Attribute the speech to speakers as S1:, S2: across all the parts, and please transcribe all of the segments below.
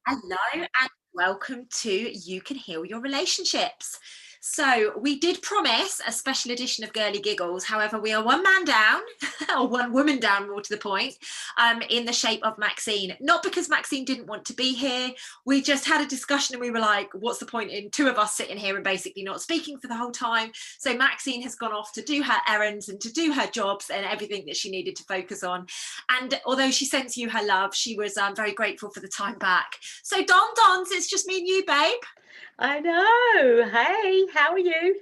S1: Hello and welcome to You Can Heal Your Relationships. So, we did promise a special edition of Girly Giggles. However, we are one man down, or one woman down, more to the point, in the shape of Maxine. Not because Maxine didn't want to be here. We just had a discussion and we were like, what's the point in two of us sitting here and basically not speaking for the whole time? So, Maxine has gone off to do her errands and to do her jobs and everything that she needed to focus on. And although she sends you her love, she was very grateful for the time back. So Dons, it's just me and you, babe.
S2: I know. Hey, how are you?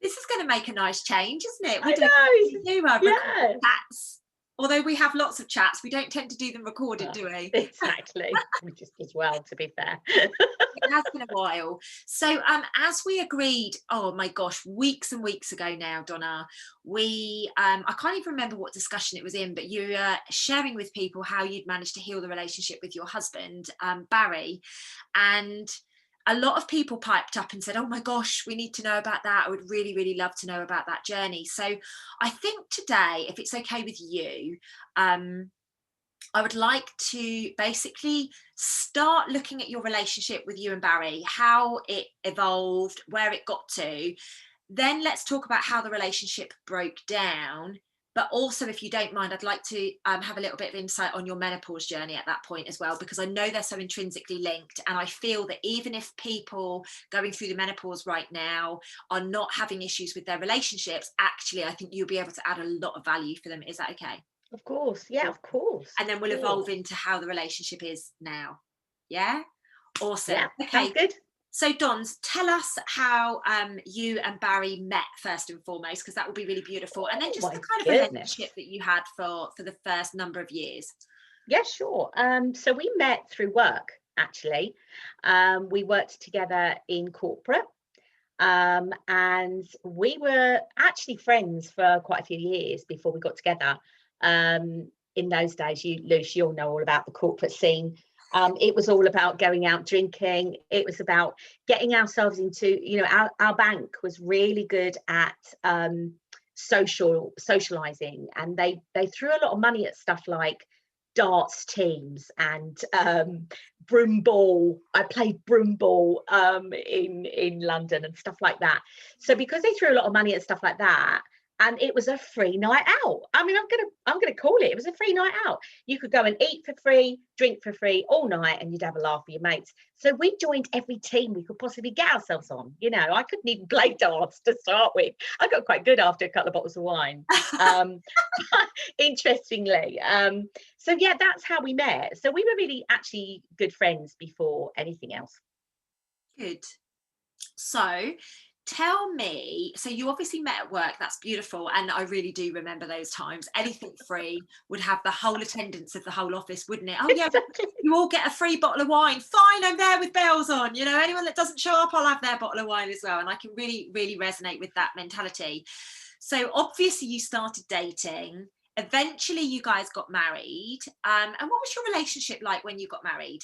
S1: This is going to make a nice change, isn't it? We
S2: I
S1: don't
S2: know.
S1: usually do our recorded
S2: Yeah.
S1: chats. Although we have lots of chats, we don't tend to do them recorded,
S2: Oh,
S1: do we?
S2: exactly. Just as well, to be fair.
S1: It has been a while. So as we agreed, oh my gosh, weeks and weeks ago now, Donna, we I can't even remember what discussion it was in, but you were sharing with people how you'd managed to heal the relationship with your husband, Barry. And a lot of people piped up and said, oh my gosh, we need to know about that. I would really, really love to know about that journey. So I think today, if it's okay with you, I would like to basically start looking at your relationship with you and Barry, how it evolved, where it got to. Then let's talk about how the relationship broke down. But also, if you don't mind, I'd like to have a little bit of insight on your menopause journey at that point as well, because I know they're so intrinsically linked. And I feel that even if people going through the menopause right now are not having issues with their relationships, actually, I think you'll be able to add a lot of value for them. Is that okay?
S2: Of course. Yeah, of course.
S1: And then
S2: Of
S1: we'll evolve
S2: course.
S1: into how the relationship is now. Yeah,
S2: Yeah,
S1: awesome.
S2: sounds
S1: Okay,
S2: good.
S1: so Dons, tell us how you and Barry met first and foremost, because that will be really beautiful, and then
S2: Oh
S1: just the
S2: my
S1: kind of relationship
S2: goodness.
S1: that you had for the first number of years.
S2: Yeah, sure. So we met through work, actually. We worked together in corporate. And we were actually friends for quite a few years before we got together. In those days, Luce, you'll know all about the corporate scene. It was all about going out drinking. It was about getting ourselves into, our bank was really good at socializing, and they threw a lot of money at stuff like darts teams and broom ball. I played broom ball in London and stuff like that. So because they threw a lot of money at stuff like that, and it was a free night out. I mean, I'm gonna call it. It was a free night out. You could go and eat for free, drink for free all night, and you'd have a laugh with your mates. So we joined every team we could possibly get ourselves on. I couldn't even play darts to start with. I got quite good after a couple of bottles of wine. Um, interestingly. So yeah, that's how we met. So we were really actually good friends before anything else.
S1: Good. So tell me, so you obviously met at work, that's beautiful, and I really do remember those times. Anything free would have the whole attendance of the whole office, wouldn't it? Oh yeah,
S2: Exactly.
S1: you all get a free bottle of wine. Fine, I'm there with bells on. Anyone that doesn't show up, I'll have their bottle of wine as well. And I can really, really resonate with that mentality. So obviously you started dating. Eventually you guys got married. And what was your relationship like when you got married?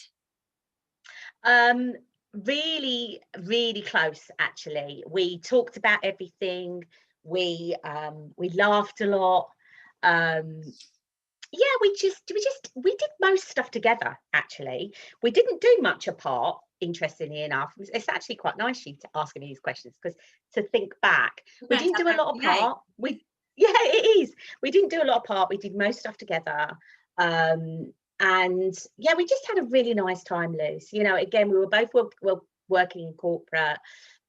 S2: Um, really, really close actually. We talked about everything. We laughed a lot. Um, yeah, we did most stuff together actually. We didn't do much apart, interestingly enough. It's actually quite nice you to asking me these questions, because to think back,
S1: We're
S2: we
S1: going to
S2: didn't do a
S1: have
S2: lot
S1: everything, eh?
S2: apart. We Yeah, it is. We didn't do a lot apart. We did most stuff together. Um, and yeah, we just had a really nice time, Liz. Again, we were both working in corporate.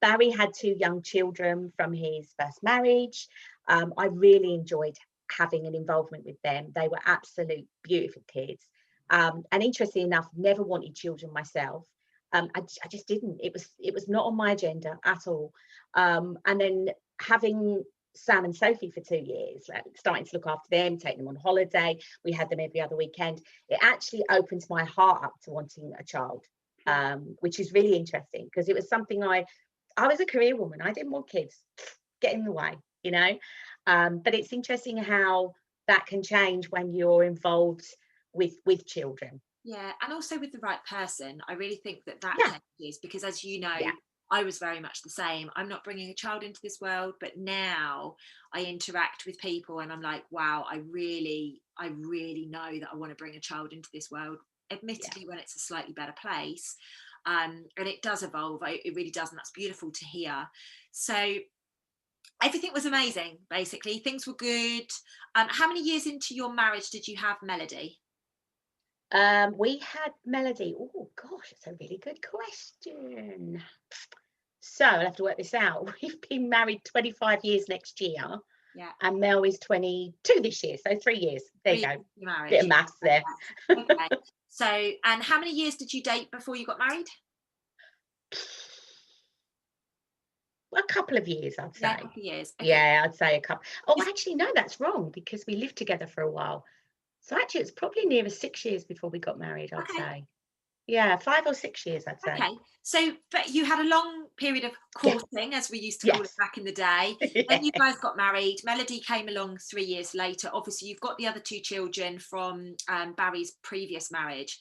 S2: Barry had two young children from his first marriage. I really enjoyed having an involvement with them. They were absolute beautiful kids. And interestingly enough, never wanted children myself. I just didn't. It was not on my agenda at all. And then having Sam and Sophie for 2 years, like starting to look after them, take them on holiday. We had them every other weekend. It actually opens my heart up to wanting a child, which is really interesting, because it was something I was a career woman. I didn't want kids. Get in the way, you know. But it's interesting how that can change when you're involved with children.
S1: Yeah, and also with the right person. I really think that that
S2: Yeah,
S1: changes because, as you know,
S2: yeah,
S1: I was very much the same. I'm not bringing a child into this world, but now I interact with people and I'm like, wow, I really know that I want to bring a child into this world. admittedly when it's a slightly better place. And it does evolve, it really does, and that's beautiful to hear. So everything was amazing, basically, things were good. How many years into your marriage did you have Melody?
S2: We had Melody. Oh gosh, it's a really good question. So I'll have to work this out. We've been married 25 years next year,
S1: Yeah.
S2: and Mel is 22 this year, so 3 years. There you go.
S1: Marriage.
S2: Bit of maths there.
S1: Okay. So, and how many years did you date before you got married?
S2: A couple of years, I'd say.
S1: Yeah, a couple of years. Okay.
S2: Yeah, I'd say a couple. Oh, actually, no, that's wrong, because we lived together for a while. So actually, it's probably nearer 6 years before we got married, I'd
S1: Okay.
S2: say. Yeah, 5 or 6 years, I'd say.
S1: Okay. So, but you had a long period of
S2: Yeah.
S1: courting, as we used to call it
S2: Yes.
S1: back in the day.
S2: Yeah.
S1: Then you guys got married. Melody came along 3 years later. Obviously, you've got the other 2 children from Barry's previous marriage.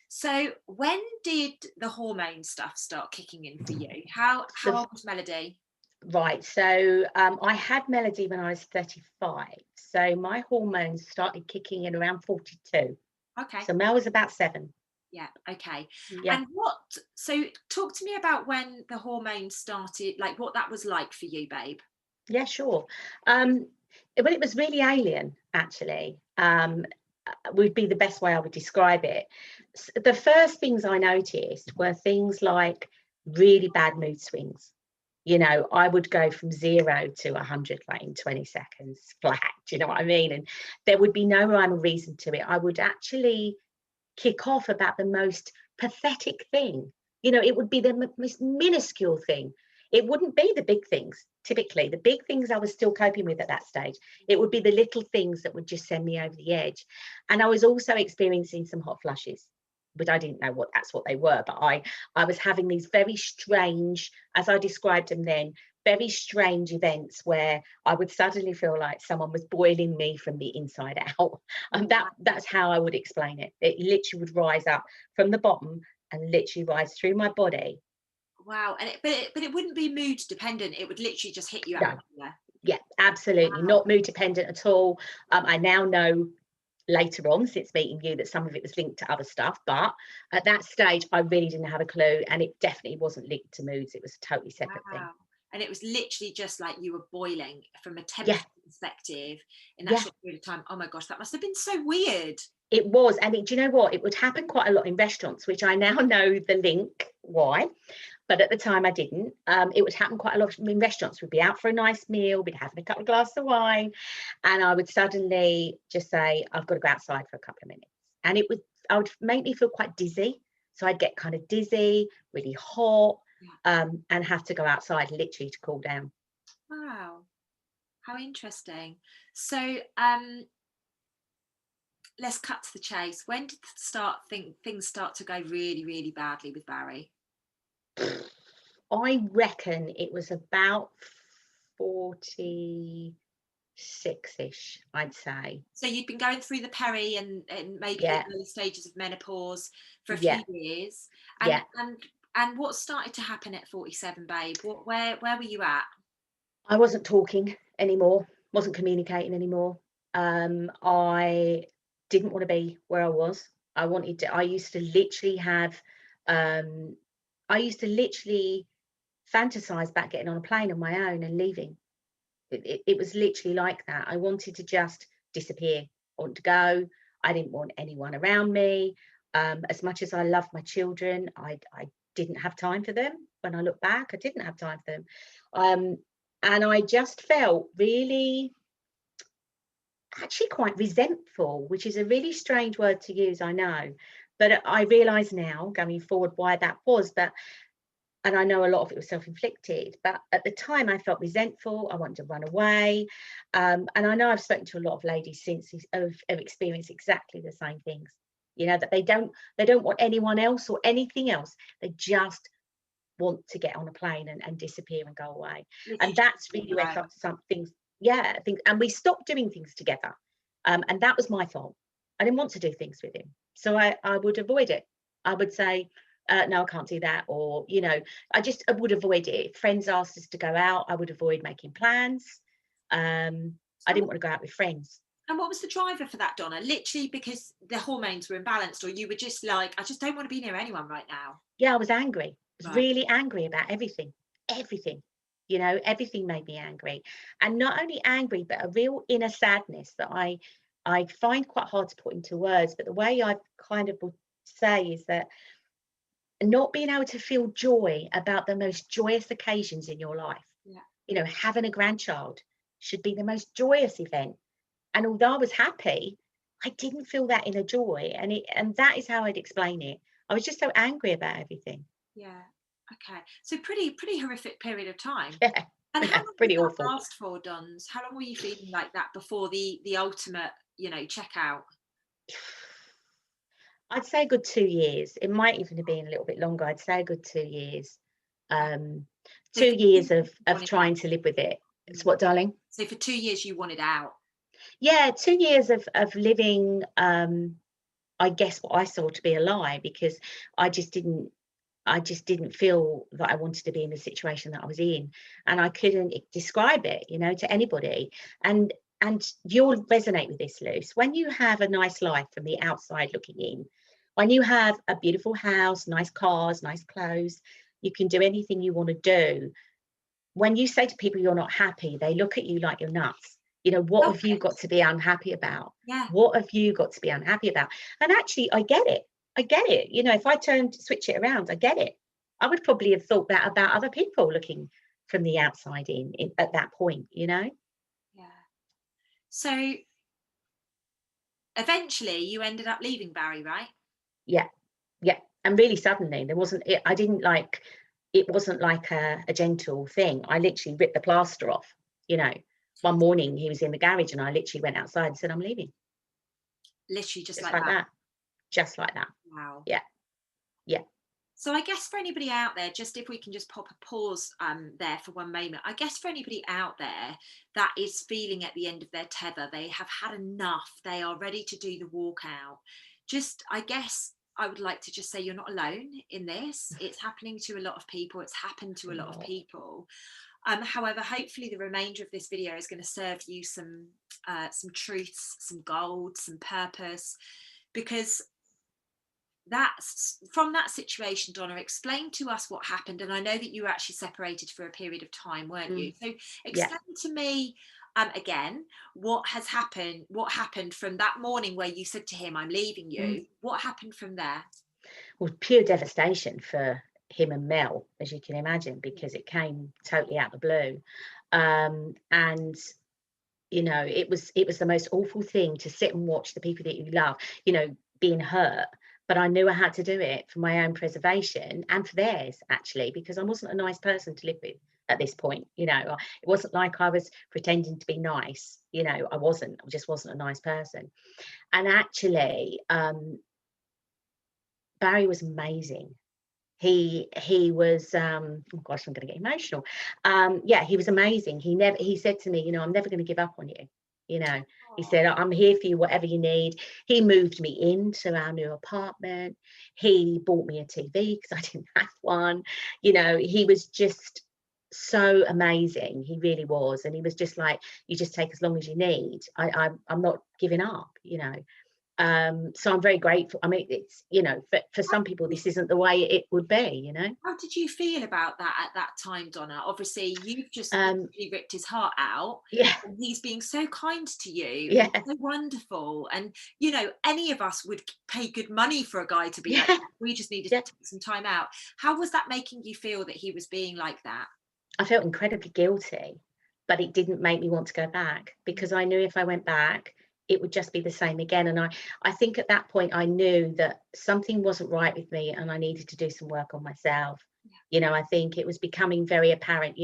S1: So, when did the hormone stuff start kicking in for you? How old was Melody?
S2: Right, so I had Melody when I was 35. So my hormones started kicking in around 42.
S1: Okay.
S2: So Mel was about 7.
S1: Yeah. Okay.
S2: Yeah.
S1: And so talk to me about when the hormones started, like what that was like for you, babe.
S2: Yeah, sure. Well, it was really alien, actually. Would be the best way I would describe it. The first things I noticed were things like really bad mood swings. You know, I would go from 0 to 100 like in 20 seconds flat. Do you know what I mean? And there would be no rhyme or reason to it. I would actually kick off about the most pathetic thing. You know, it would be the most minuscule thing. It wouldn't be the big things. Typically, the big things I was still coping with at that stage. It would be the little things that would just send me over the edge. And I was also experiencing some hot flushes, but I didn't know that's what they were. But I was having these very strange, as I described them then, very strange events where I would suddenly feel like someone was boiling me from the inside out. And that's how I would explain it. It literally would rise up from the bottom and literally rise through my body.
S1: Wow. And but it wouldn't be mood dependent. It would literally just hit you out
S2: No.
S1: of nowhere.
S2: Yeah, absolutely.
S1: Wow.
S2: Not mood dependent at all. I now know later on, since meeting you, that some of it was linked to other stuff, but at that stage I really didn't have a clue, and it definitely wasn't linked to moods. It was a totally separate thing.
S1: And it was literally just like you were boiling from a temperature
S2: Yeah.
S1: perspective in that
S2: Yeah.
S1: short period of time. Oh my gosh, that must have been so weird.
S2: It was. And do you know what? It would happen quite a lot in restaurants, which I now know the link why. But at the time I didn't. It would happen quite a lot in restaurants. We'd be out for a nice meal, we'd have a couple of glasses of wine, and I would suddenly just say, I've got to go outside for a couple of minutes. And I would make me feel quite dizzy. So I'd get kind of dizzy, really hot, and have to go outside literally to cool down.
S1: Wow. How interesting. So let's cut to the chase. When did things start to go really, really badly with Barry?
S2: I reckon it was about 46-ish, I'd say.
S1: So you'd been going through the peri and maybe the early stages of menopause for a few years. And what started to happen at 47, babe? Where were you at?
S2: I wasn't talking anymore, wasn't communicating anymore. I didn't want to be where I was. I used to literally fantasize about getting on a plane on my own and leaving. It was literally like that. I wanted to just disappear. I wanted to go. I didn't want anyone around me. As much as I loved my children, I didn't have time for them. When I look back, I didn't have time for them. And I just felt really, actually quite resentful, which is a really strange word to use, I know. But I realise now, going forward, why that was. And I know a lot of it was self-inflicted, but at the time I felt resentful. I wanted to run away. And I know I've spoken to a lot of ladies since have experienced exactly the same things. You know, that they don't want anyone else or anything else. They just want to get on a plane and disappear and go away. And that's really where some things, I think, and we stopped doing things together. And that was my fault. I didn't want to do things with him. So I would avoid it. I would say, no, I can't do that. Or, you know, I would avoid it. If friends asked us to go out, I would avoid making plans. I didn't want to go out with friends.
S1: And what was the driver for that, Donna? Literally because the hormones were imbalanced, or you were just like, I just don't want to be near anyone right now.
S2: Yeah, I was angry. I was
S1: Right.
S2: really angry about everything, everything. You know, everything made me angry, and not only angry, but a real inner sadness that I find quite hard to put into words. But the way I kind of would say is that not being able to feel joy about the most joyous occasions in your life.
S1: Yeah.
S2: You know, having a grandchild should be the most joyous event. And although I was happy, I didn't feel that inner joy. And that is how I'd explain it. I was just so angry about everything.
S1: Yeah. Okay. So pretty horrific period of time.
S2: Yeah,
S1: And how
S2: yeah,
S1: long did
S2: pretty
S1: that
S2: awful.
S1: last for, Dons? How long were you feeling like that before the ultimate, checkout?
S2: I'd say a good 2 years. It might even have been a little bit longer. I'd say a good 2 years.
S1: Wow.
S2: Um,
S1: So
S2: two
S1: for 2
S2: years
S1: years
S2: of
S1: you wanted out.
S2: trying to live with it. It's
S1: Mm.
S2: what, darling?
S1: So for 2 years you wanted out.
S2: Yeah, 2 years of living. I guess what I saw to be a lie, because I just didn't I just didn't feel that I wanted to be in the situation that I was in, and I couldn't describe it, to anybody. And you'll resonate with this, Luce. When you have a nice life from the outside looking in, when you have a beautiful house, nice cars, nice clothes, you can do anything you want to do. When you say to people you're not happy, they look at you like you're nuts. What have you got
S1: Selfish.
S2: to be unhappy about?
S1: Yeah.
S2: What have you got to be unhappy about? And actually, I get it. I get it. If I switch it around, I get it. I would probably have thought that about other people looking from the outside in at that point.
S1: Yeah. So eventually you ended up leaving Barry, right?
S2: Yeah, yeah. And really suddenly, I didn't like, it wasn't like a gentle thing. I literally ripped the plaster off. One morning he was in the garage and I literally went outside and said, I'm leaving.
S1: Literally just
S2: Just
S1: like
S2: like
S1: that.
S2: that. Just like that.
S1: Wow.
S2: Yeah, yeah.
S1: So I guess for anybody out there, just if we can just pop a pause there for one moment, I guess for anybody out there that is feeling at the end of their tether, they have had enough, they are ready to do the walkout. Just, I guess I would like to just say you're not alone in this. It's happening to a lot of people. It's happened to a lot of people. However, hopefully the remainder of this video is going to serve you some truths, some gold, some purpose, because that's from that situation. Donna, explain to us what happened. And I know that you were actually separated for a period of time, weren't you? So
S2: Yeah.
S1: explain to me again what happened from that morning where you said to him, I'm leaving you. What happened from there?
S2: Well, pure devastation for him and Mel, as you can imagine, because it came totally out of the blue. And it was the most awful thing to sit and watch the people that you love, being hurt. But I knew I had to do it for my own preservation and for theirs, actually, because I wasn't a nice person to live with at this point. It wasn't like I was pretending to be nice. I wasn't. I just wasn't a nice person. And actually, Barry was amazing. He was oh gosh, I'm going to get emotional. Yeah, he was amazing. He said to me, I'm never going to give up on you. He
S1: Oh,
S2: said, I'm here for you, whatever you need. He moved me into our new apartment. He bought me a TV because I didn't have one. He was just so amazing. He really was. And he was just like, you just take as long as you need. I'm not giving up. So I'm very grateful. I mean, it's, for some people, this isn't the way it would be.
S1: how did you feel about that at that time, Donna? Obviously, you've just
S2: Um,
S1: really ripped his heart out.
S2: yeah,
S1: And he's being so kind to you and
S2: yeah,
S1: so wonderful. And, any of us would pay good money for a guy to be like
S2: yeah,
S1: that. We just needed
S2: yeah.
S1: to take some time out. How was that making you feel that he was being like that?
S2: I felt incredibly guilty, but it didn't make me want to go back, because I knew if I went back, it would just be the same again. And I think at that point, I knew that something wasn't right with me and I needed to do some work on myself. I think it was becoming very apparent.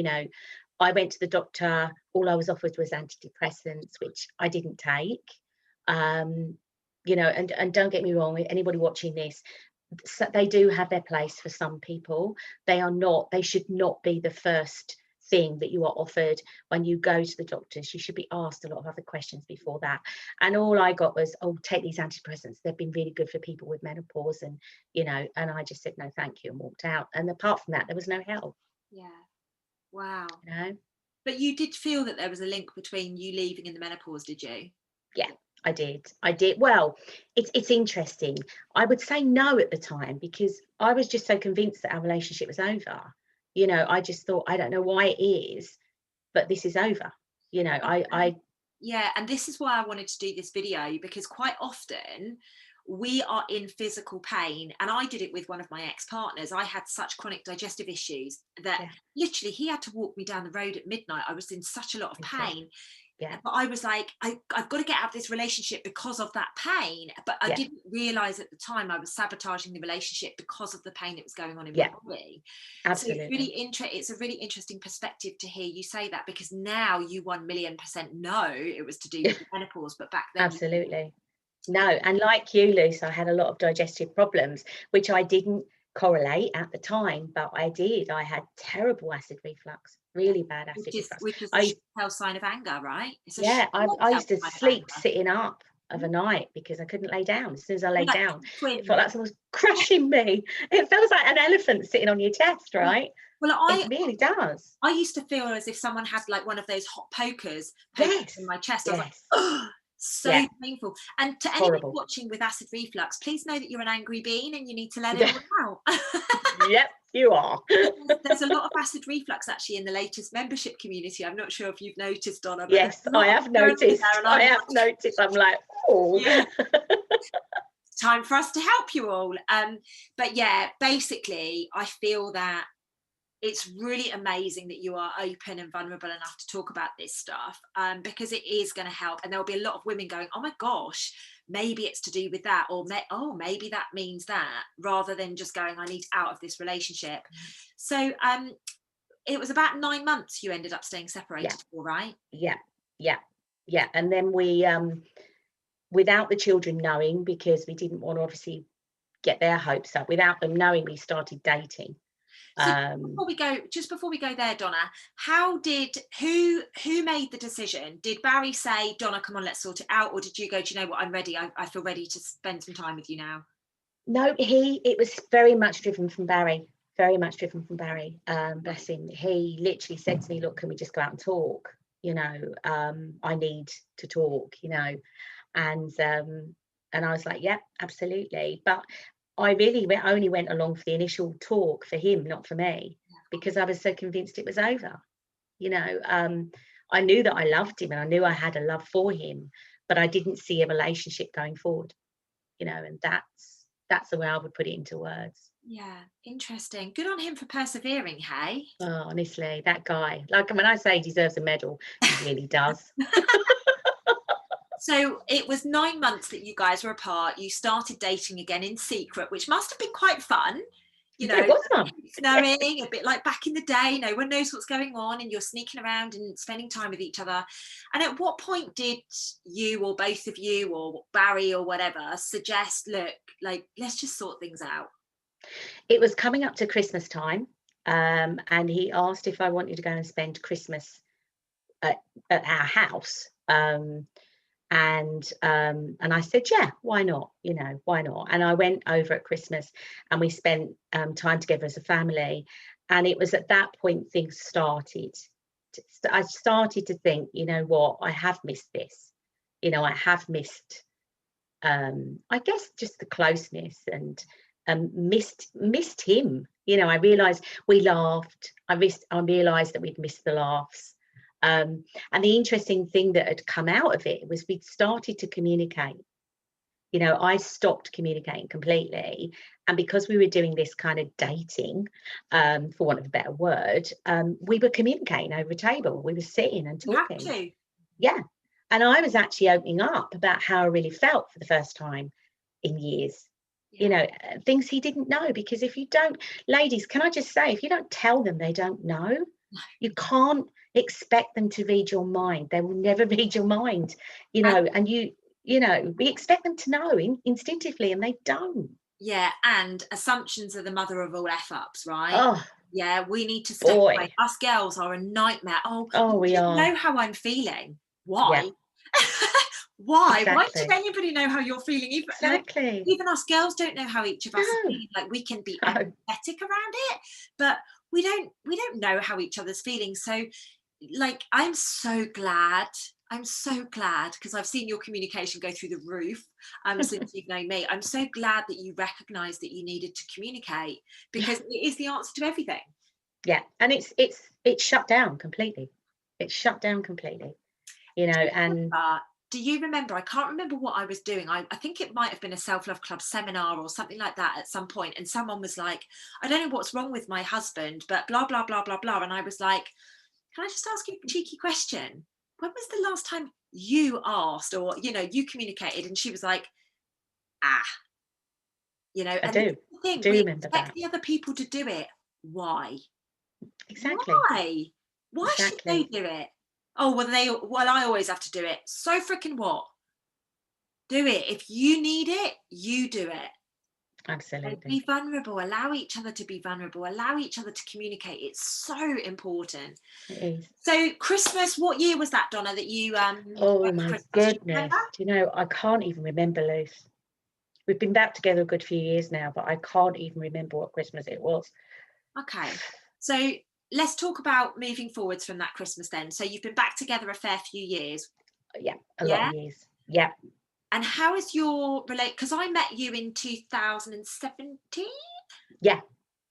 S2: I went to the doctor, all I was offered was antidepressants, which I didn't take. And don't get me wrong, anybody watching this, so they do have their place for some people. They should not be the first thing that you are offered when you go to the doctors. You should be asked a lot of other questions before that. And all I got was, oh, take these antidepressants, they've been really good for people with menopause. And I just said no thank you and walked out. And apart from that, there was no help.
S1: Yeah. Wow.
S2: you know
S1: But you did feel that there was a link between you leaving and the menopause, did you?
S2: Yeah, I did. Well, it's interesting. I would say no at the time because I was just so convinced that our relationship was over. I just thought, I don't know why it is, but this is over. I
S1: Yeah, and this is why I wanted to do this video, because quite often we are in physical pain, and I did it with one of my ex-partners. I had such chronic digestive issues that
S2: yeah,
S1: literally he had to walk me down the road at midnight. I was in such a lot of
S2: me too.
S1: pain,
S2: Yeah,
S1: but I was like, I've got to get out of this relationship because of that pain. But I
S2: yeah,
S1: didn't realize at the time I was sabotaging the relationship because of the pain that was going on in my
S2: yeah,
S1: body. So
S2: absolutely.
S1: it's a really interesting perspective to hear you say that, because now you 1,000,000% know it was to do with the menopause, but back then you didn't.
S2: Absolutely. No, and like you, Luce, I had a lot of digestive problems, which I didn't correlate at the time, but I did. I had terrible acid reflux,
S1: Yeah,
S2: really bad acid reflux.
S1: which is a
S2: I
S1: tell sign of anger, right? It's a
S2: Yeah, I
S1: tell
S2: used to
S1: sign of
S2: sleep
S1: anger.
S2: sitting up of a
S1: Mm.
S2: night because I couldn't lay down. As soon as I lay
S1: You're like
S2: down, it felt
S1: twins.
S2: like someone was crushing me. It feels like an elephant sitting on your chest,
S1: Yeah.
S2: right?
S1: Well,
S2: It really does.
S1: I used to feel as if someone had like one of those hot pokers poking in
S2: Yes,
S1: my chest. I was like,
S2: yes,
S1: oh, so
S2: yeah,
S1: painful. And to anybody
S2: horrible.
S1: watching with acid reflux, please know that you're an angry bean and you need to let it all out.
S2: Yep, you are.
S1: There's a lot of acid reflux actually in the latest membership community. I'm not sure if you've noticed, Donna, but there's
S2: Yes,
S1: a
S2: I
S1: lot of
S2: have
S1: girls in
S2: noticed.
S1: there, and
S2: I
S1: I'm
S2: have
S1: like,
S2: noticed. I'm like, oh,
S1: yeah, time for us to help you all. But yeah, basically, I feel that it's really amazing that you are open and vulnerable enough to talk about this stuff, because it is going to help. And there'll be a lot of women going, oh my gosh, maybe it's to do with that, or maybe that means that, rather than just going, I need out of this relationship. So it was about 9 months you ended up staying
S2: yeah,
S1: separated for, right?
S2: yeah, yeah, yeah. And then we, without the children knowing, because we didn't want to obviously get their hopes up, without them knowing, we started dating.
S1: So
S2: Um,
S1: just before we go there, Donna, how did who made the decision? Did Barry say, Donna, come on, let's sort it out, or did you go, do you know what, I'm ready, I feel ready to spend some time with you now?
S2: no, it was very much driven from Barry. Very much driven from Barry. Bless him. He literally said to me, "Look, can we just go out and talk? I need to talk. And I was like, yeah, absolutely. But I really only went along for the initial talk for him, not for me, because I was so convinced it was over. I knew that I loved him and I knew I had a love for him, but I didn't see a relationship going forward. And that's the way I would put it into words.
S1: Yeah, interesting. Good on him for persevering, hey?
S2: Oh, honestly, that guy, like when I say he deserves a medal, he really does.
S1: So it was 9 months that you guys were apart. You started dating again in secret, which must have been quite fun.
S2: It was fun.
S1: Knowing a bit like back in the day, no one knows what's going on, and you're sneaking around and spending time with each other. And at what point did you, or both of you, or Barry or whatever, suggest, look, like, let's just sort things out?
S2: It was coming up to Christmas time, and he asked if I wanted to go and spend Christmas at our house. And I said, yeah, why not? Why not? And I went over at Christmas and we spent time together as a family. And it was at that point things started. I started to think, you know what, I have missed this. I have missed, I guess, just the closeness, and missed him. I realised we laughed. I realised that we'd missed the laughs. And the interesting thing that had come out of it was we'd started to communicate. I stopped communicating completely. And because we were doing this kind of dating, for want of a better word, we were communicating over a table. We were sitting and
S1: You have
S2: talking.
S1: to.
S2: Yeah. And I was actually opening up about how I really felt for the first time in years.
S1: Yeah.
S2: Things he didn't know, because if you don't, ladies, can I just say, if you don't tell them they don't know, you can't expect them to read your mind. They will never read your mind, and we expect them to know instinctively, and they don't.
S1: Yeah, and assumptions are the mother of all F ups, right?
S2: Oh
S1: Yeah, we need to step away.
S2: boy.
S1: Us girls are a nightmare. Oh,
S2: Oh,
S1: you
S2: we
S1: should
S2: are.
S1: know how I'm feeling.
S2: Yeah,
S1: Why? Why? Why should
S2: exactly.
S1: anybody know how you're feeling? Even, like,
S2: Exactly.
S1: even us girls don't know how each of us are
S2: No,
S1: feeling. Like, we can be
S2: no.
S1: empathetic around it, but we don't know how each other's feeling. So, like, I'm so glad. I'm so glad, because I've seen your communication go through the roof since you've known me. I'm so glad that you recognised that you needed to communicate,
S2: Yeah,
S1: because it is the answer to everything.
S2: yeah, and it's shut down completely. It's shut down completely, you know, and
S1: Do you remember? I can't remember what I was doing. I think it might have been a self-love club seminar or something like that at some point, and someone was like, I don't know what's wrong with my husband, but blah blah blah blah blah. And I was like, can I just ask you a cheeky question? When was the last time you asked, or you communicated? And she was like, ah,
S2: I
S1: and this
S2: do.
S1: is the
S2: I
S1: thing,
S2: do
S1: we
S2: remember
S1: expect
S2: that.
S1: the other people to do it. Why?
S2: Exactly.
S1: Why? Why should they
S2: Exactly.
S1: do it? Oh, well, I always have to do it. So freaking what? Do it. If you need it, you do it. And
S2: Absolutely.
S1: be vulnerable. Allow each other to be vulnerable. Allow each other to communicate. It's so important.
S2: It is.
S1: So Christmas, what year was that, Donna, that you
S2: Oh
S1: went to
S2: my
S1: Christmas? Do you remember?
S2: goodness. Do you know, I can't even remember, Luce. We've been back together a good few years now, but I can't even remember what Christmas it was.
S1: Okay. So let's talk about moving forwards from that Christmas then. So you've been back together a fair few years.
S2: Yeah, a lot of
S1: Yeah.
S2: years. Yeah.
S1: And how is your relate? Because I met you in 2017.
S2: Yeah.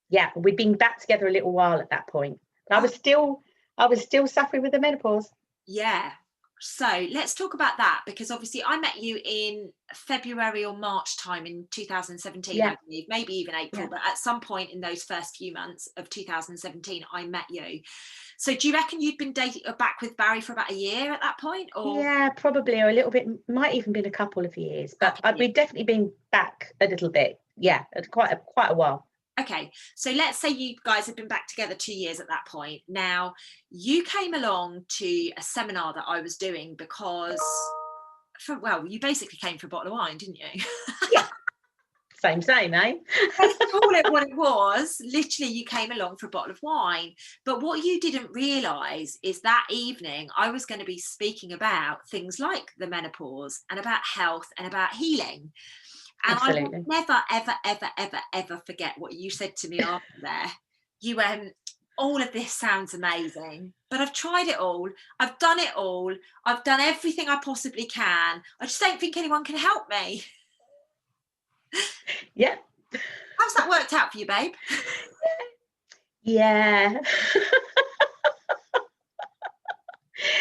S2: Yeah. We'd been back together a little while at that point. But I was still suffering with the menopause.
S1: Yeah. So let's talk about that, because obviously I met you in February or March time in 2017,
S2: Yeah.
S1: I believe, maybe even April,
S2: Yeah.
S1: but at some point in those first few months of 2017, I met you. So do you reckon you'd been dating back with Barry for about a year at that point, or
S2: Yeah, probably, or a little bit, might even been a couple of years,
S1: a
S2: but
S1: couple of years?
S2: we've definitely been back a little bit. Yeah, quite a while.
S1: Okay, so let's say you guys have been back together 2 years at that point. Now, you came along to a seminar that I was doing because, well, you basically came for a bottle of wine, didn't you?
S2: Yeah, same, eh?
S1: Let's call it what it was. Literally, you came along for a bottle of wine. But what you didn't realise is that evening I was going to be speaking about things like the menopause and about health and about healing. And I will
S2: Absolutely.
S1: never, ever, ever, ever, ever forget what you said to me after there. You went, all of this sounds amazing, but I've tried it all. I've done it all. I've done everything I possibly can. I just don't think anyone can help me.
S2: Yeah.
S1: How's that worked out for you, babe?
S2: Yeah.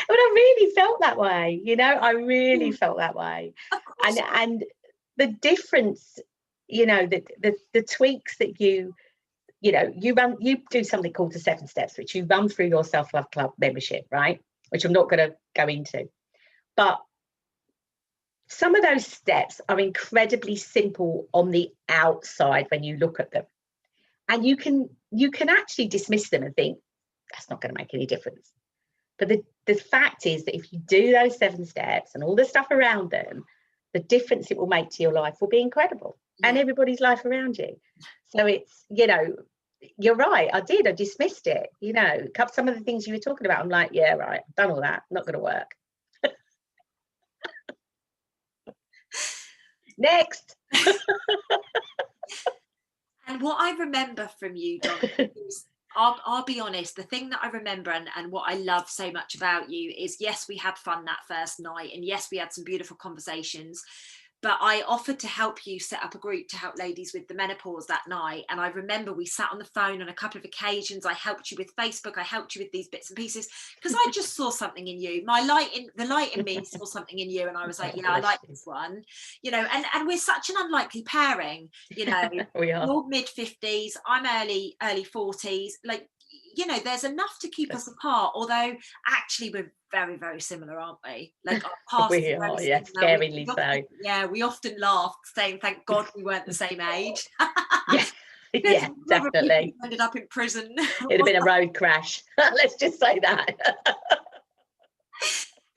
S2: But I really felt that way, you know, I really felt that way.
S1: Of course.
S2: And the difference, you know, the tweaks that you do something called the 7 steps, which you run through your self-love club membership, right? Which I'm not going to go into. But some of those steps are incredibly simple on the outside when you look at them. And you can actually dismiss them and think, that's not going to make any difference. But the fact is that if you do those 7 steps and all the stuff around them, the difference it will make to your life will be incredible, and everybody's life around you. So it's, you're right. I dismissed it. Some of the things you were talking about, I'm like, yeah, right, I've done all that. Not going to work. Next.
S1: And what I remember from you, Donna, is, I'll be honest, the thing that I remember and what I love so much about you is, yes, we had fun that first night, and yes, we had some beautiful conversations, but I offered to help you set up a group to help ladies with the menopause that night. And I remember we sat on the phone on a couple of occasions. I helped you with Facebook. I helped you with these bits and pieces because I just saw something in you. The light in me saw something in you. And I was like, yeah, I like this one, and we're such an unlikely pairing,
S2: We are.
S1: you're mid 50s, I'm early 40s. Like, there's enough to keep us apart, although actually we're very, very similar, aren't we? Like our pasts
S2: We
S1: are
S2: are,
S1: very
S2: yes,
S1: similar.
S2: scaringly so.
S1: Yeah, we often laugh saying thank God we weren't the same age.
S2: Yeah, yeah, definitely.
S1: Ended up in prison.
S2: It'd have been a road crash. Let's just say that.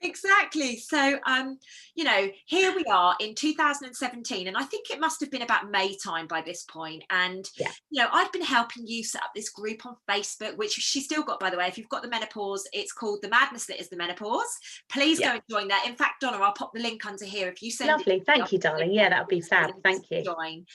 S1: Exactly. So, here we are in 2017, and I think it must have been about May time by this point. And,
S2: Yeah.
S1: I've been helping you set up this group on Facebook, which she's still got, by the way. If you've got the menopause, it's called The Madness That Is the Menopause. Please go and join that. In fact, Donna, I'll pop the link under here. If you send
S2: Lovely.
S1: it.
S2: Thank you, darling. Yeah, that would be fab. Thank you.
S1: Join.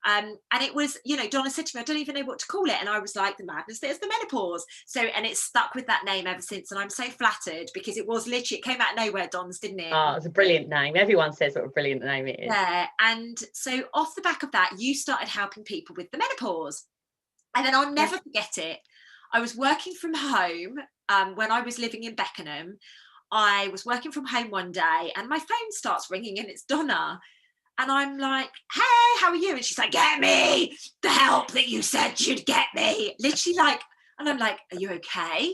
S1: And it was, you know, Donna said to me, I don't even know what to call it. And I was like, the madness that is the menopause. So, and it's stuck with that name ever since. And I'm so flattered, because it was literally, it came out of nowhere, Don's, didn't it?
S2: Oh, it's a brilliant name. Everyone says what a brilliant name it is.
S1: Yeah. And so off the back of that, you started helping people with the menopause. And then I'll never forget it. I was working from home when I was living in Beckenham. I was working from home one day and my phone starts ringing and it's Donna. And I'm like, hey, how are you? And she's like, get me the help that you said you'd get me. Literally, like, and I'm like, are you okay?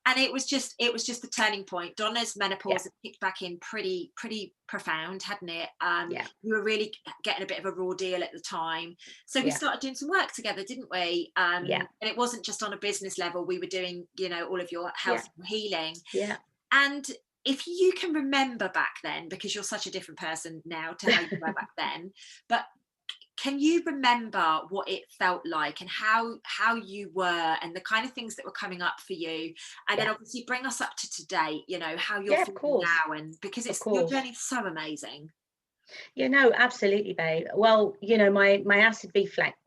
S1: And it was just the turning point. Donna's menopause had kicked back in pretty profound, hadn't it? You were really getting a bit of a raw deal at the time. So we started doing some work together, didn't we? And it wasn't just on a business level. We were doing, you know, all of your health and healing.
S2: Yeah.
S1: And if you can remember back then, because you're such a different person now to how you were back then, but can you remember what it felt like and how you were and the kind of things that were coming up for you? And then obviously bring us up to today, you know, how you're feeling now, and because it's your journey's so amazing.
S2: Yeah, no, absolutely, babe. Well, you know, my acid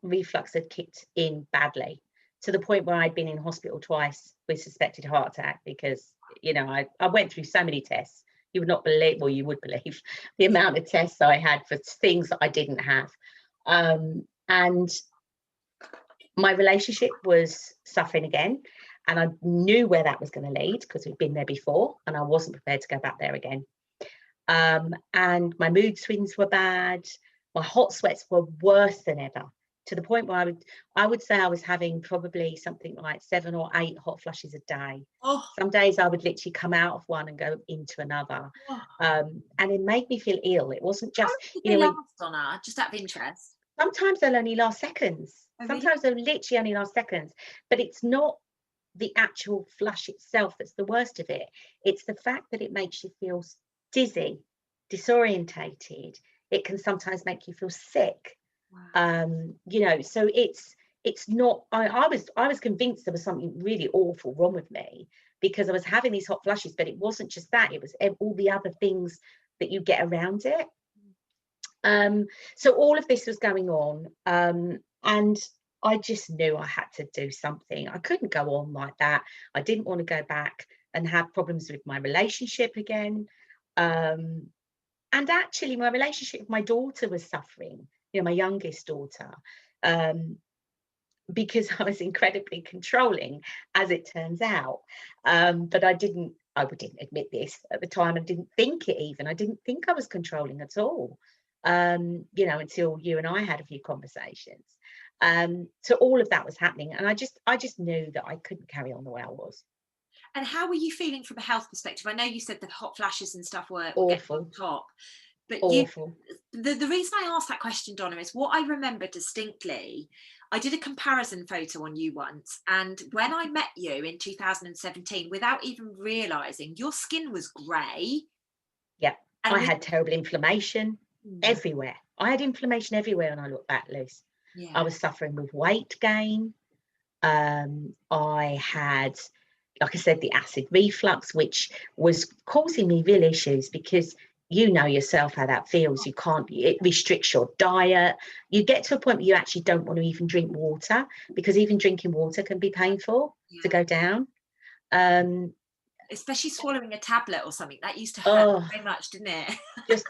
S2: reflux had kicked in badly, to the point where I'd been in hospital twice with suspected heart attack, because, you know, I went through so many tests. You would not believe, well, you would believe the amount of tests I had for things that I didn't have. And my relationship was suffering again, and I knew where that was going to lead, because we'd been there before and I wasn't prepared to go back there again. And my mood swings were bad. My hot sweats were worse than ever, to the point where I would say I was having probably something like 7 or 8 hot flushes a day. Some days I would literally come out of one and go into another. And it made me feel ill. It wasn't just,
S1: you know, Donna, just out of interest.
S2: Sometimes they'll only last seconds. Sometimes they'll literally only last seconds. But it's not the actual flush itself that's the worst of it. It's the fact that it makes you feel dizzy, disorientated. It can sometimes make you feel sick. You know, so it's not, I was convinced there was something really awful wrong with me, because I was having these hot flushes, but it wasn't just that, it was all the other things that you get around it. So all of this was going on, and I just knew I had to do something. I couldn't go on like that. I didn't want to go back and have problems with my relationship again. And actually my relationship with my daughter was suffering, you know, my youngest daughter, because I was incredibly controlling, as it turns out. But I wouldn't admit this at the time. I didn't think it even. I didn't think I was controlling at all, you know, until you and I had a few conversations. So all of that was happening, and I just knew that I couldn't carry on the way I was.
S1: And how were you feeling from a health perspective? I know you said the hot flashes and stuff were
S2: Awful.
S1: getting on top, but
S2: Awful.
S1: The reason I asked that question, Donna, is what I remember distinctly. I did a comparison photo on you once, and when I met you in 2017, without even realizing, your skin was grey.
S2: Yeah, and I had terrible inflammation everywhere. I had inflammation everywhere when I look back, Luce. I was suffering with weight gain. I had, like I said, the acid reflux, which was causing me real issues, because you know yourself how that feels. It restricts your diet. You get to a point where you actually don't want to even drink water, because even drinking water can be painful to go down.
S1: Especially swallowing a tablet or something, that used to hurt so much, didn't it?
S2: Just,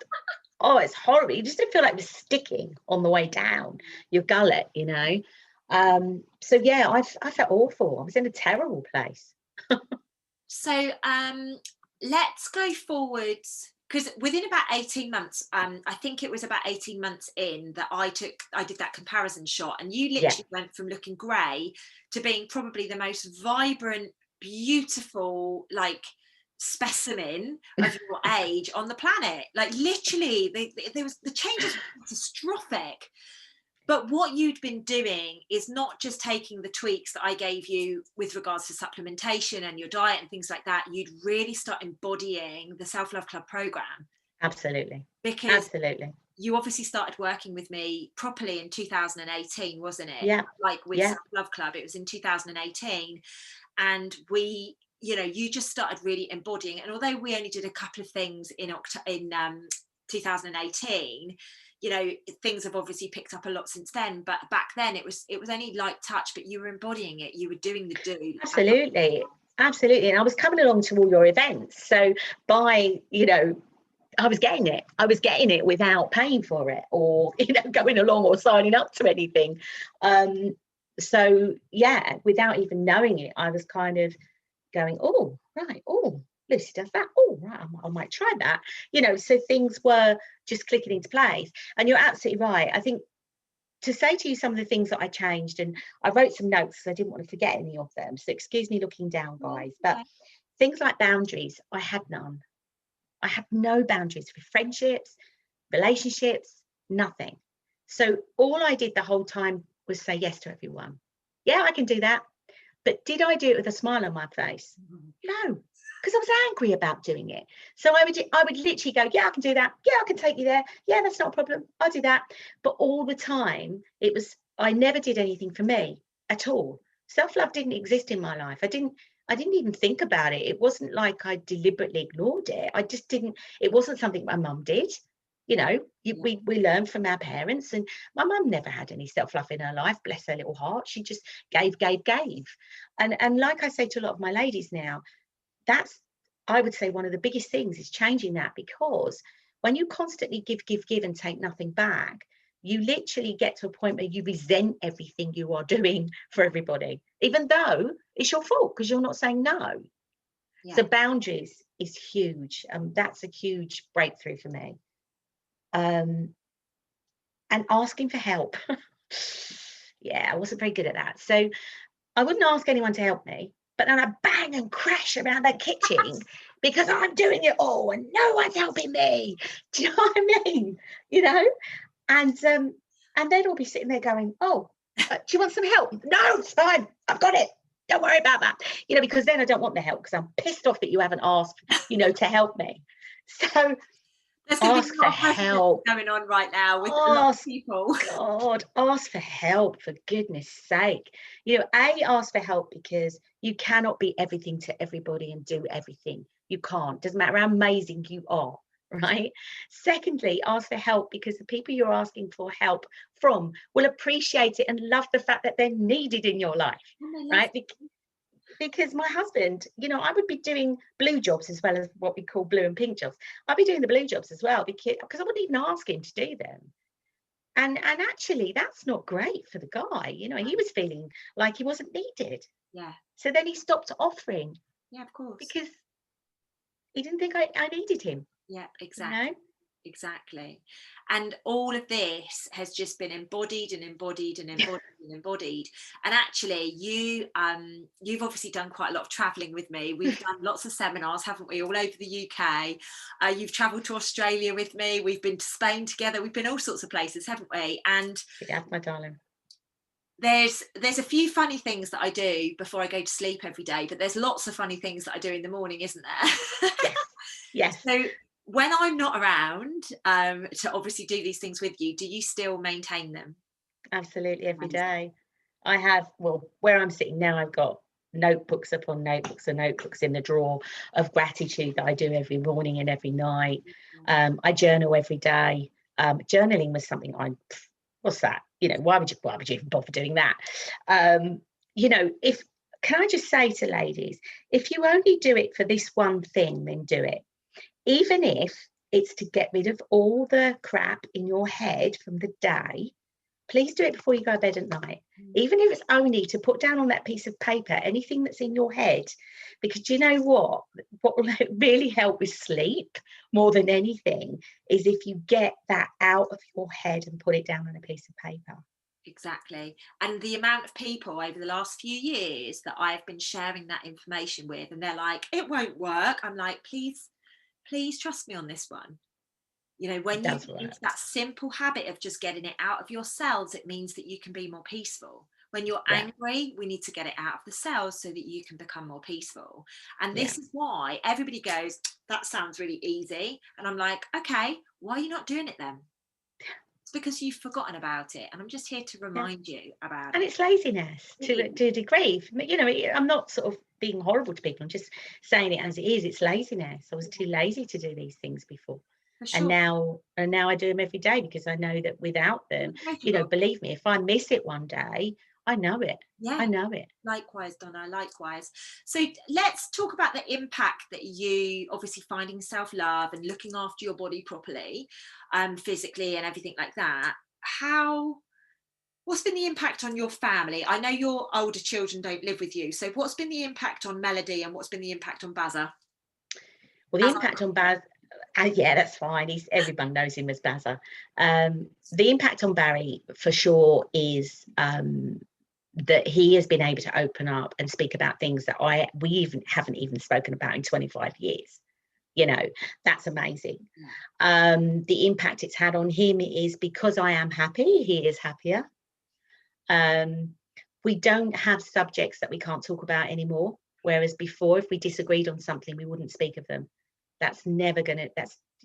S2: it's horrible. You just didn't feel like it was sticking on the way down your gullet, you know. So yeah, I felt awful. I was in a terrible place.
S1: So let's go forwards, because within about 18 months, I think it was about 18 months in that I did that comparison shot, and you literally went from looking grey to being probably the most vibrant, beautiful, like, specimen of your age on the planet. Like, literally, the changes were catastrophic. But what you'd been doing is not just taking the tweaks that I gave you with regards to supplementation and your diet and things like that. You'd really start embodying the Self-Love Club program.
S2: Absolutely.
S1: Because you obviously started working with me properly in 2018, wasn't it?
S2: Yeah.
S1: Like with Self-Love Club, it was in 2018. And we, you know, you just started really embodying. And although we only did a couple of things in 2018, you know, things have obviously picked up a lot since then, but back then it was only light touch, but you were embodying it, you were doing the do.
S2: Absolutely. Absolutely. And I was coming along to all your events. So by, you know, I was getting it without paying for it, or, you know, going along or signing up to anything. So yeah, without even knowing it, I was kind of going, oh, right, oh, Lucy does that. Oh, right, I might try that. You know, so things were just clicking into place. And you're absolutely right. I think to say to you some of the things that I changed, and I wrote some notes because I didn't want to forget any of them. So excuse me looking down, guys. But
S1: Okay.
S2: things like boundaries, I had none. I had no boundaries with friendships, relationships, nothing. So all I did the whole time was say yes to everyone. Yeah, I can do that. But did I do it with a smile on my face? No, because I was angry about doing it. So I would literally go, yeah, I can do that. Yeah, I can take you there. Yeah, that's not a problem. I'll do that. But all the time, I never did anything for me at all. Self-love didn't exist in my life. I didn't even think about it. It wasn't like I deliberately ignored it. I just didn't, it wasn't something my mum did. You know, we learn from our parents, and my mum never had any self-love in her life, bless her little heart. She just gave. And like I say to a lot of my ladies now, that's, I would say, one of the biggest things is changing that, because when you constantly give and take nothing back, you literally get to a point where you resent everything you are doing for everybody, even though it's your fault because you're not saying no.
S1: Yeah.
S2: So boundaries is huge. That's a huge breakthrough for me. And asking for help. Yeah, I wasn't very good at that. So I wouldn't ask anyone to help me, but then I bang and crash around the kitchen because I'm doing it all and no one's helping me. Do you know what I mean? You know? And they'd all be sitting there going, oh, do you want some help? No, it's fine. I've got it. Don't worry about that. You know, because then I don't want the help because I'm pissed off that you haven't asked, you know, to help me. So
S1: There's going to be
S2: ask
S1: a
S2: for
S1: lot of resonance
S2: help.
S1: going on right now with a lot of
S2: Ask
S1: people.
S2: God, ask for help, for goodness sake. You know, ask for help because you cannot be everything to everybody and do everything. You can't. Doesn't matter how amazing you are, right? Secondly, ask for help because the people you're asking for help from will appreciate it and love the fact that they're needed in your life, right? Because my husband, you know, I would be doing blue jobs as well as what we call blue and pink jobs. I'd be doing the blue jobs as well because I wouldn't even ask him to do them. And actually, that's not great for the guy. You know, he was feeling like he wasn't needed.
S1: Yeah.
S2: So then he stopped offering.
S1: Yeah, of course.
S2: Because he didn't think I needed him.
S1: Yeah, exactly.
S2: You know?
S1: Exactly. And all of this has just been embodied and embodied and embodied and embodied. And actually you've obviously done quite a lot of traveling with me. We've done lots of seminars, haven't we, all over the UK. You've traveled to Australia with me. We've been to Spain together. We've been all sorts of places, haven't we? And
S2: Yeah, my darling.
S1: There's a few funny things that I do before I go to sleep every day, but there's lots of funny things that I do in the morning, isn't there?
S2: Yes. Yes.
S1: So when I'm not around to obviously do these things with you, do you still maintain them?
S2: Absolutely, every day. I have, well, where I'm sitting now, I've got notebooks upon notebooks and notebooks in the drawer of gratitude that I do every morning and every night. I journal every day. Journaling was something what's that? You know, why would you even bother doing that? You know, can I just say to ladies, if you only do it for this one thing, then do it. Even if it's to get rid of all the crap in your head from the day, please do it before you go to bed at night. Even if it's only to put down on that piece of paper anything that's in your head, because do you know what will really help with sleep more than anything is if you get that out of your head and put it down on a piece of paper.
S1: Exactly. And the amount of people over the last few years that I've been sharing that information with, and they're like, it won't work. I'm like, please trust me on this one. You know, when you get into that simple habit of just getting it out of your cells, it means that you can be more peaceful. When you're angry, we need to get it out of the cells so that you can become more peaceful. And this is why everybody goes, that sounds really easy. And I'm like, okay, why are you not doing it then? It's because you've forgotten about it. And I'm just here to remind you about it.
S2: And it's laziness to a degree. You know, I'm not sort of being horrible to people. I'm just saying it as it is. It's laziness. I was too lazy to do these things before.
S1: For
S2: And
S1: sure.
S2: now I do them every day, because I know that without them, believe me, if I miss it one day, I know it.
S1: Yeah.
S2: I know it.
S1: Likewise, Donna, likewise. So let's talk about the impact that you obviously finding self-love and looking after your body properly, physically and everything like that. What's been the impact on your family? I know your older children don't live with you. So what's been the impact on Melody and what's been the impact on Bazza?
S2: Well, the impact on Baz, yeah, that's fine. Everyone knows him as Bazza. The impact on Barry, for sure, is that he has been able to open up and speak about things that we haven't even spoken about in 25 years. That's amazing. The impact it's had on him is, because I am happy, he is happier. We don't have subjects that we can't talk about anymore, whereas before, if we disagreed on something, we wouldn't speak of them.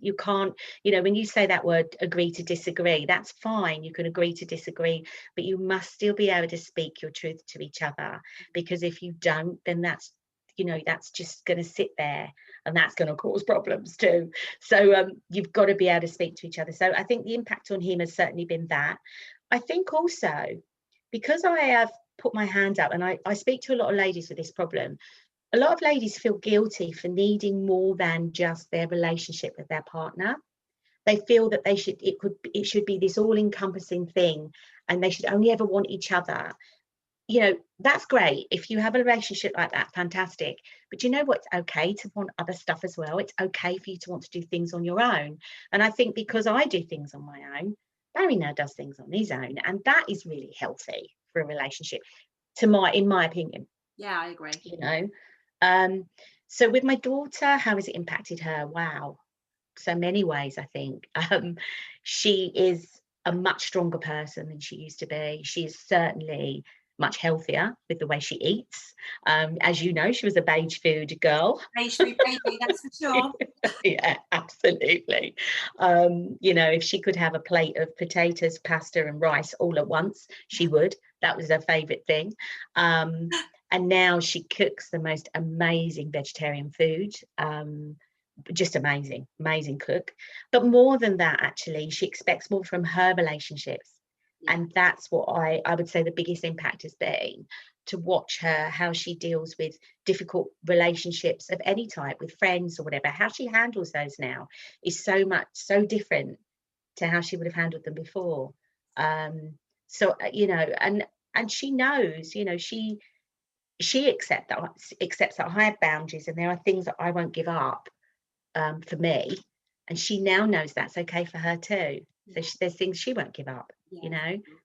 S2: You can't, when you say that word, agree to disagree, that's fine. You can agree to disagree, but you must still be able to speak your truth to each other, because if you don't, then that's just going to sit there, and that's going to cause problems too. So you've got to be able to speak to each other. So I think the impact on him has certainly been that. I think also, because I have put my hand up, and I speak to a lot of ladies with this problem, a lot of ladies feel guilty for needing more than just their relationship with their partner. They feel that it should be this all-encompassing thing, and they should only ever want each other. That's great. If you have a relationship like that, fantastic. But you know what? It's okay to want other stuff as well. It's okay for you to want to do things on your own. And I think because I do things on my own, Barry now does things on his own. And that is really healthy for a relationship, in my opinion.
S1: Yeah, I agree.
S2: So with my daughter, how has it impacted her? Wow. So many ways, I think. She is a much stronger person than she used to be. She is certainly much healthier with the way she eats. As you know, she was a beige food girl.
S1: Beige food baby, that's for sure.
S2: Yeah, absolutely. If she could have a plate of potatoes, pasta and rice all at once, she would. That was her favourite thing. And now she cooks the most amazing vegetarian food. Just amazing cook. But more than that, actually, she expects more from her relationships. Yeah. And that's what I would say the biggest impact has been, to watch her, how she deals with difficult relationships of any type, with friends or whatever. How she handles those now is so different to how she would have handled them before. So and she knows, she accepts that I have boundaries, and there are things that I won't give up for me, and she now knows that's okay for her too. So there's things she won't give up,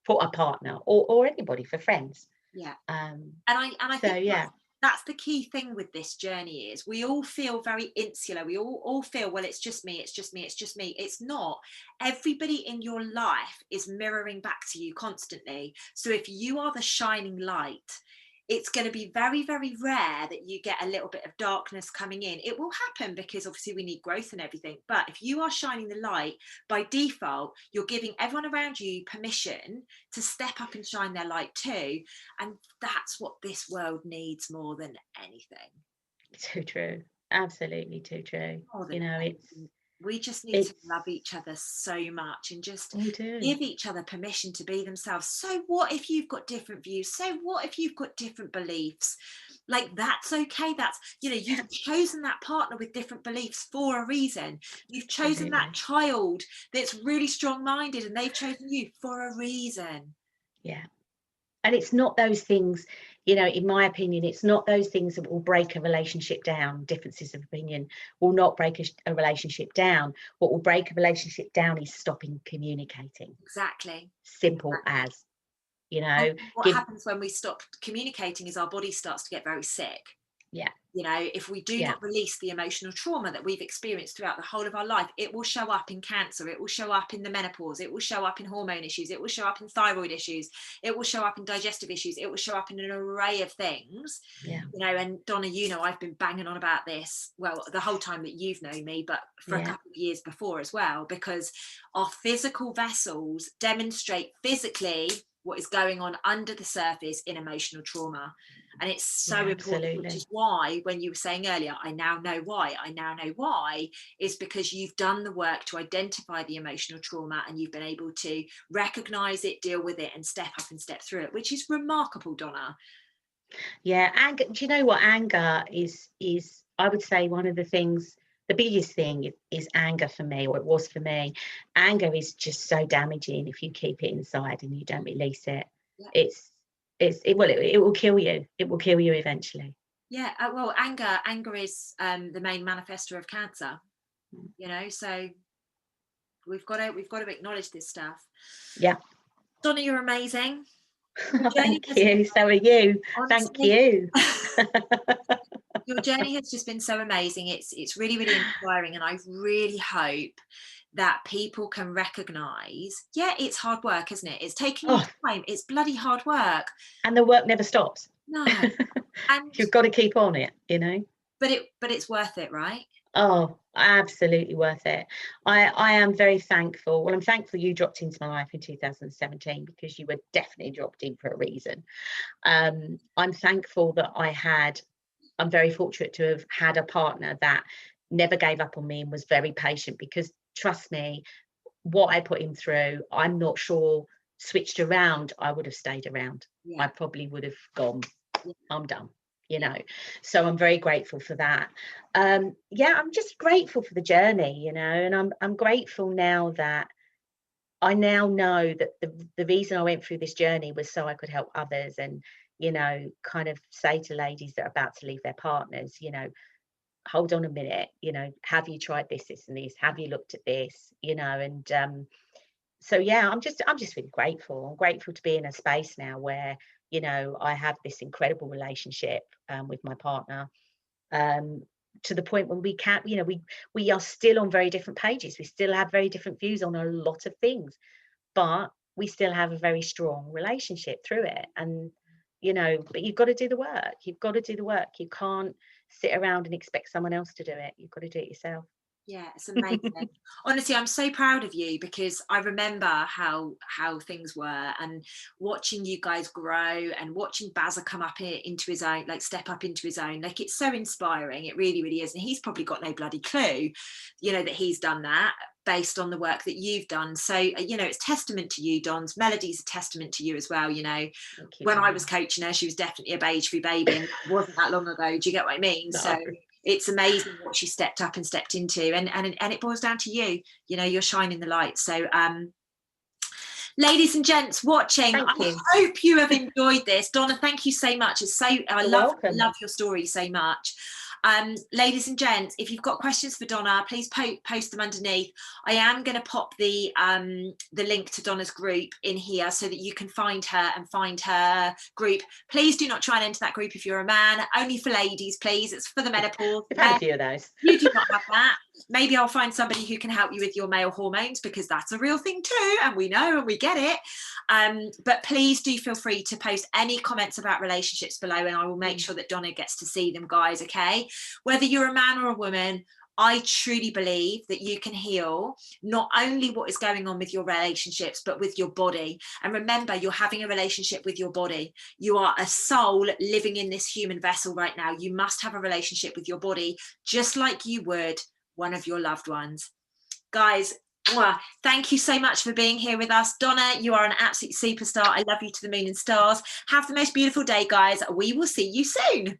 S2: for a partner or anybody, for friends.
S1: Yeah. And I think
S2: yeah,
S1: that's the key thing with this journey, is we all feel very insular. We all feel, well, it's just me. It's not. Everybody in your life is mirroring back to you constantly. So if you are the shining light, it's going to be very, very rare that you get a little bit of darkness coming in. It will happen because obviously we need growth and everything. But if you are shining the light, by default, you're giving everyone around you permission to step up and shine their light too. And that's what this world needs more than anything.
S2: Too true. Absolutely too true.
S1: We just need to love each other so much, and just give each other permission to be themselves. So what if you've got different views? So what if you've got different beliefs? Like, that's okay. That's, you've chosen that partner with different beliefs for a reason. You've chosen that child that's really strong-minded, and they've chosen you for a reason.
S2: Yeah. And it's not those things, in my opinion, it's not those things that will break a relationship down. Differences of opinion will not break a relationship down. What will break a relationship down is stopping communicating.
S1: Exactly.
S2: Simple as,
S1: What happens when we stop communicating is our body starts to get very sick.
S2: Yeah.
S1: If we do not release the emotional trauma that we've experienced throughout the whole of our life, it will show up in cancer, it will show up in the menopause, it will show up in hormone issues, it will show up in thyroid issues, it will show up in digestive issues, it will show up in an array of things. And Donna, I've been banging on about this, well, the whole time that you've known me, but for a couple of years before as well, because our physical vessels demonstrate physically what is going on under the surface in emotional trauma. And it's so
S2: Yeah,
S1: important, which
S2: absolutely.
S1: is why when you were saying earlier, I now know why, is because you've done the work to identify the emotional trauma and you've been able to recognize it, deal with it, and step up and step through it, which is remarkable, Donna.
S2: Yeah, anger. Do you know what anger is? I would say one of the things, the biggest thing is anger for me, or it was for me. Anger is just so damaging if you keep it inside and you don't release it.
S1: Yeah.
S2: It's it will kill you. It will kill you eventually.
S1: Yeah, well, anger is the main manifestor of cancer, you know, so we've got to acknowledge this stuff.
S2: Yeah.
S1: Donna, you're amazing. Your journey
S2: Thank
S1: has been,
S2: you. So are you. Thank
S1: honestly,
S2: you.
S1: your journey has just been so amazing. It's really, really inspiring, and I really hope that people can recognize, yeah, it's hard work, isn't it? It's taking you
S2: Oh,
S1: time. It's bloody hard work.
S2: and the work never stops.
S1: No, and
S2: You've got to keep on it, you know.
S1: but it's worth it, right?
S2: Oh, absolutely worth it. I am very thankful. Well, I'm thankful you dropped into my life in 2017 because you were definitely dropped in for a reason. I'm thankful that I'm very fortunate to have had a partner that never gave up on me and was very patient, because trust me, what I put him through, I'm not sure switched around, I would have stayed around.
S1: Yeah,
S2: I probably would have gone,
S1: yeah,
S2: I'm done, you
S1: yeah,
S2: know. So I'm very grateful for that. Yeah, I'm just grateful for the journey, you know, and I'm grateful now that I now know that the reason I went through this journey was so I could help others, and, you know, kind of say to ladies that are about to leave their partners, you know, hold on a minute, you know, have you tried this and this? Have you looked at this? You know, and so yeah, I'm just really grateful. I'm grateful to be in a space now where, you know, I have this incredible relationship with my partner, um, to the point when we can't, you know, we are still on very different pages. We still have very different views on a lot of things, but we still have a very strong relationship through it. And, you know, but you've got to do the work. You've got to do the work. You can't sit around and expect someone else to do it. You've got to do it yourself.
S1: yeah. It's amazing. Honestly, I'm so proud of you because I remember how things were, and watching you guys grow and watching Bazza come up into his own, like step up into his own. Like, it's so inspiring. It really, really is. And he's probably got no bloody clue, you know, that he's done that based on the work that you've done. So, you know, it's testament to you, Don's. Melody's a testament to you as well. You know,
S2: Thank you,
S1: when I
S2: Donna.
S1: was coaching her, she was definitely a beige-free baby, and that wasn't that long ago. Do you get what I mean? So
S2: No.
S1: it's amazing what she stepped up and stepped into, and it boils down to you. You know, you're shining the light. So ladies and gents watching,
S2: Thank
S1: I
S2: you.
S1: hope you have enjoyed this. Donna, thank you so much. It's so I
S2: You're welcome.
S1: love your story so much. Ladies and gents, if you've got questions for Donna, please post them underneath. I am going to pop the link to Donna's group in here so that you can find her and find her group. Please do not try and enter that group if you're a man. Only for ladies, please. It's for the menopause.
S2: We've had a few of those.
S1: You do not have that. Maybe I'll find somebody who can help you with your male hormones, because that's a real thing too, and we know and we get it. But please do feel free to post any comments about relationships below, and I will make sure that Donna gets to see them, guys. Okay, whether you're a man or a woman, I truly believe that you can heal not only what is going on with your relationships, but with your body. And remember, you're having a relationship with your body. You are a soul living in this human vessel right now. You must have a relationship with your body, just like you would one of your loved ones. Guys, thank you so much for being here with us. Donna, you are an absolute superstar. I love you to the moon and stars. Have the most beautiful day, guys. We will see you soon.